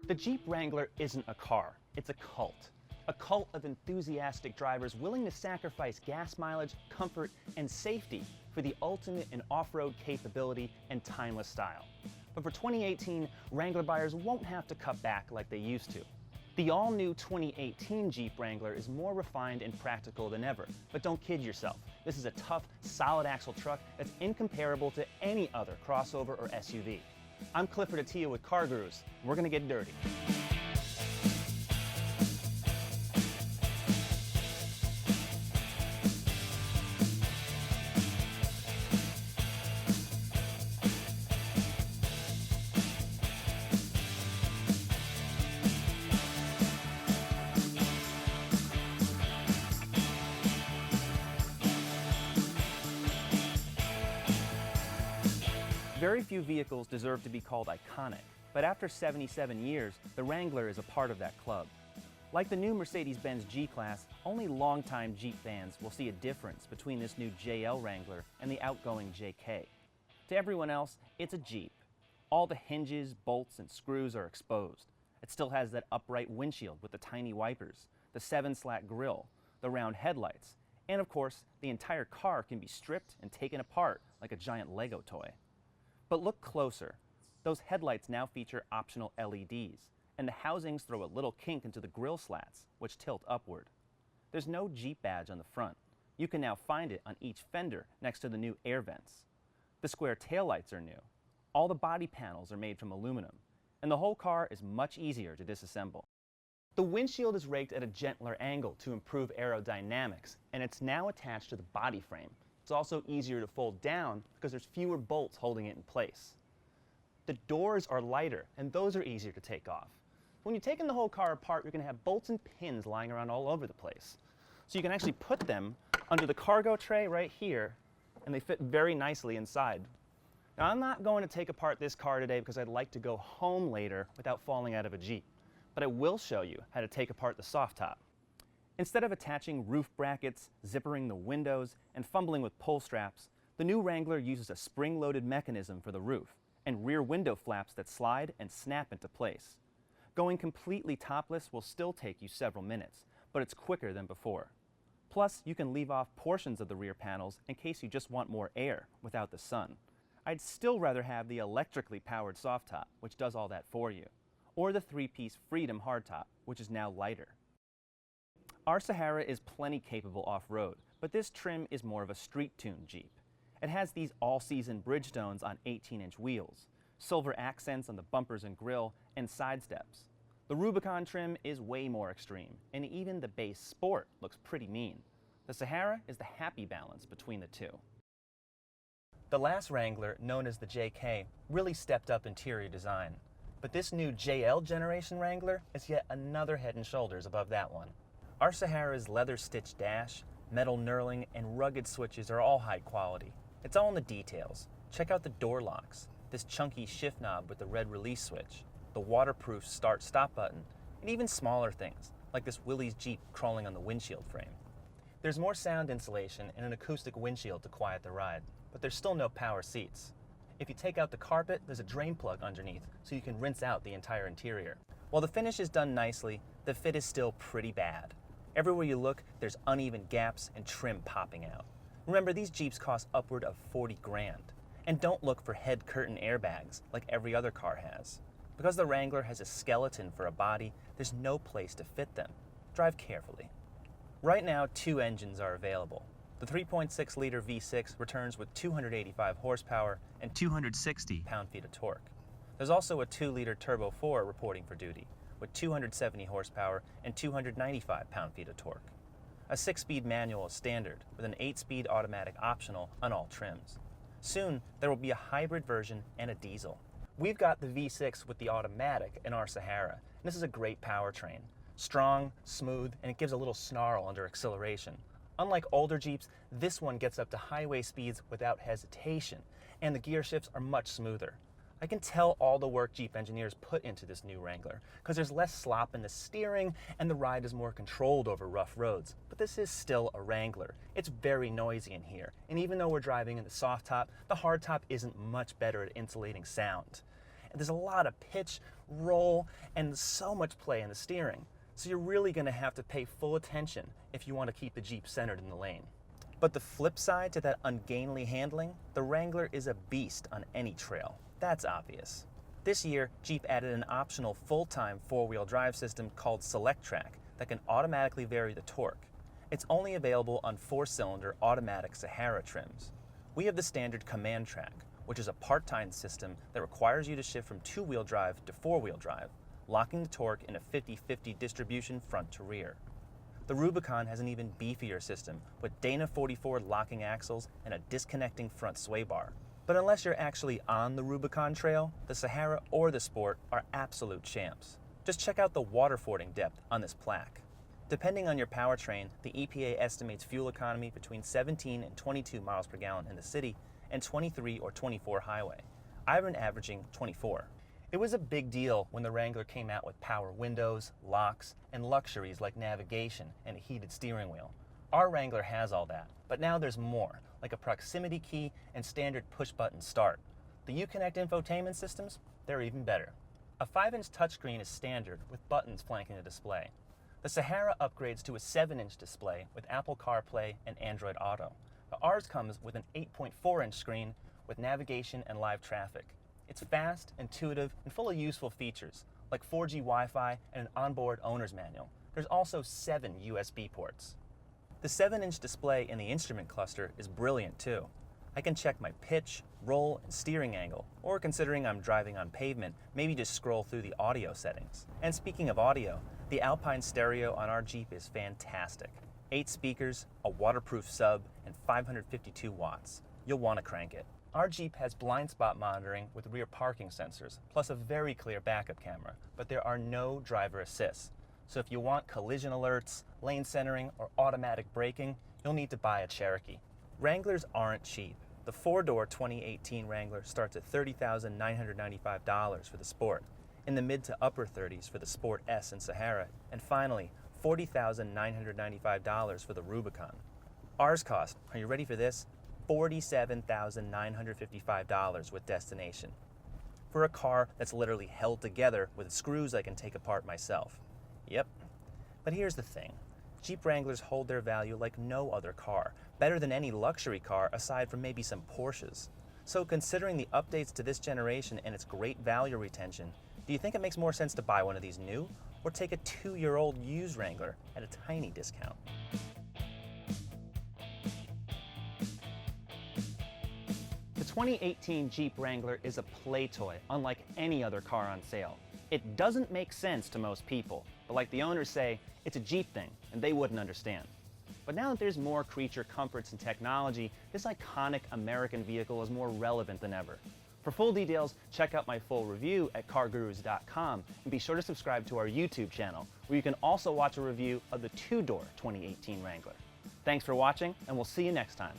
The Jeep Wrangler isn't a car, it's a cult. A cult of enthusiastic drivers willing to sacrifice gas mileage, comfort, and safety for the ultimate in off-road capability and timeless style. But for 2018, Wrangler buyers won't have to cut back like they used to. The all-new 2018 Jeep Wrangler is more refined and practical than ever, but don't kid yourself. This is a tough, solid-axle truck that's incomparable to any other crossover or SUV. I'm Clifford Attia with CarGurus, and we're going to get dirty. Very few vehicles deserve to be called iconic, but after 77 years, the Wrangler is a part of that club. Like the new Mercedes-Benz G-Class, only longtime Jeep fans will see a difference between this new JL Wrangler and the outgoing JK. To everyone else, it's a Jeep. All the hinges, bolts, and screws are exposed. It still has that upright windshield with the tiny wipers, the 7-slat grille, the round headlights, and of course, the entire car can be stripped and taken apart like a giant Lego toy. But look closer. Those headlights now feature optional LEDs, and the housings throw a little kink into the grille slats, which tilt upward. There's no Jeep badge on the front. You can now find it on each fender next to the new air vents. The square taillights are new. All the body panels are made from aluminum, and the whole car is much easier to disassemble. The windshield is raked at a gentler angle to improve aerodynamics, and it's now attached to the body frame. It's also easier to fold down because there's fewer bolts holding it in place. The doors are lighter, and those are easier to take off. When you're taking the whole car apart, you're going to have bolts and pins lying around all over the place. So you can actually put them under the cargo tray right here, and they fit very nicely inside. Now, I'm not going to take apart this car today because I'd like to go home later without falling out of a Jeep. But I will show you how to take apart the soft top. Instead of attaching roof brackets, zippering the windows, and fumbling with pull straps, the new Wrangler uses a spring-loaded mechanism for the roof and rear window flaps that slide and snap into place. Going completely topless will still take you several minutes, but it's quicker than before. Plus, you can leave off portions of the rear panels in case you just want more air without the sun. I'd still rather have the electrically powered soft top, which does all that for you, or the 3-piece Freedom hardtop, which is now lighter. Our Sahara is plenty capable off-road, but this trim is more of a street-tuned Jeep. It has these all-season Bridgestones on 18-inch wheels, silver accents on the bumpers and grille, and side steps. The Rubicon trim is way more extreme, and even the base Sport looks pretty mean. The Sahara is the happy balance between the two. The last Wrangler, known as the JK, really stepped up interior design, but this new JL generation Wrangler is yet another head and shoulders above that one. Our Sahara's leather-stitched dash, metal knurling, and rugged switches are all high quality. It's all in the details. Check out the door locks, this chunky shift knob with the red release switch, the waterproof start-stop button, and even smaller things, like this Willys Jeep crawling on the windshield frame. There's more sound insulation and an acoustic windshield to quiet the ride, but there's still no power seats. If you take out the carpet, there's a drain plug underneath, so you can rinse out the entire interior. While the finish is done nicely, the fit is still pretty bad. Everywhere you look, there's uneven gaps and trim popping out. Remember, these Jeeps cost upward of 40 grand. And don't look for head curtain airbags like every other car has. Because the Wrangler has a skeleton for a body, there's no place to fit them. Drive carefully. Right now, 2 engines are available. The 3.6-liter V6 returns with 285 horsepower and 260 pound-feet of torque. There's also a 2-liter Turbo 4 reporting for duty, with 270 horsepower and 295 pound-feet of torque. A 6-speed manual is standard, with an 8-speed automatic optional on all trims. Soon, there will be a hybrid version and a diesel. We've got the V6 with the automatic in our Sahara, and this is a great powertrain. Strong, smooth, and it gives a little snarl under acceleration. Unlike older Jeeps, this one gets up to highway speeds without hesitation, and the gear shifts are much smoother. I can tell all the work Jeep engineers put into this new Wrangler, because there's less slop in the steering and the ride is more controlled over rough roads. But this is still a Wrangler. It's very noisy in here, and even though we're driving in the soft top, the hard top isn't much better at insulating sound. There's a lot of pitch, roll, and so much play in the steering. So you're really going to have to pay full attention if you want to keep the Jeep centered in the lane. But the flip side to that ungainly handling, the Wrangler is a beast on any trail. That's obvious. This year, Jeep added an optional full-time four-wheel drive system called SelectTrack that can automatically vary the torque. It's only available on four-cylinder automatic Sahara trims. We have the standard Command Track, which is a part-time system that requires you to shift from two-wheel drive to four-wheel drive, locking the torque in a 50-50 distribution front to rear. The Rubicon has an even beefier system with Dana 44 locking axles and a disconnecting front sway bar. But unless you're actually on the Rubicon trail, the Sahara or the Sport are absolute champs. Just check out the water fording depth on this plaque. Depending on your powertrain, the EPA estimates fuel economy between 17 and 22 miles per gallon in the city and 23 or 24 highway. I've been averaging 24. It was a big deal when the Wrangler came out with power windows, locks, and luxuries like navigation and a heated steering wheel. Our Wrangler has all that, but now there's more, like a proximity key and standard push-button start. The Uconnect infotainment systems, they're even better. A 5-inch touchscreen is standard with buttons flanking the display. The Sahara upgrades to a 7-inch display with Apple CarPlay and Android Auto. But ours comes with an 8.4-inch screen with navigation and live traffic. It's fast, intuitive, and full of useful features, like 4G Wi-Fi and an onboard owner's manual. There's also 7 USB ports. The 7-inch display in the instrument cluster is brilliant too. I can check my pitch, roll, and steering angle, or considering I'm driving on pavement, maybe just scroll through the audio settings. And speaking of audio, the Alpine stereo on our Jeep is fantastic. 8 speakers, a waterproof sub, and 552 watts. You'll want to crank it. Our Jeep has blind spot monitoring with rear parking sensors, plus a very clear backup camera, but there are no driver assists. So if you want collision alerts, lane centering, or automatic braking, you'll need to buy a Cherokee. Wranglers aren't cheap. The 4-door 2018 Wrangler starts at $30,995 for the Sport, in the mid to upper 30s for the Sport S and Sahara, and finally, $40,995 for the Rubicon. Ours cost, are you ready for this? $47,955 with destination. For a car that's literally held together with screws I can take apart myself. Yep. But here's the thing. Jeep Wranglers hold their value like no other car, better than any luxury car aside from maybe some Porsches. So considering the updates to this generation and its great value retention, do you think it makes more sense to buy one of these new or take a 2-year-old used Wrangler at a tiny discount? The 2018 Jeep Wrangler is a play toy unlike any other car on sale. It doesn't make sense to most people, but like the owners say, it's a Jeep thing, and they wouldn't understand. But now that there's more creature comforts and technology, this iconic American vehicle is more relevant than ever. For full details, check out my full review at CarGurus.com, and be sure to subscribe to our YouTube channel, where you can also watch a review of the 2-door 2018 Wrangler. Thanks for watching, and we'll see you next time.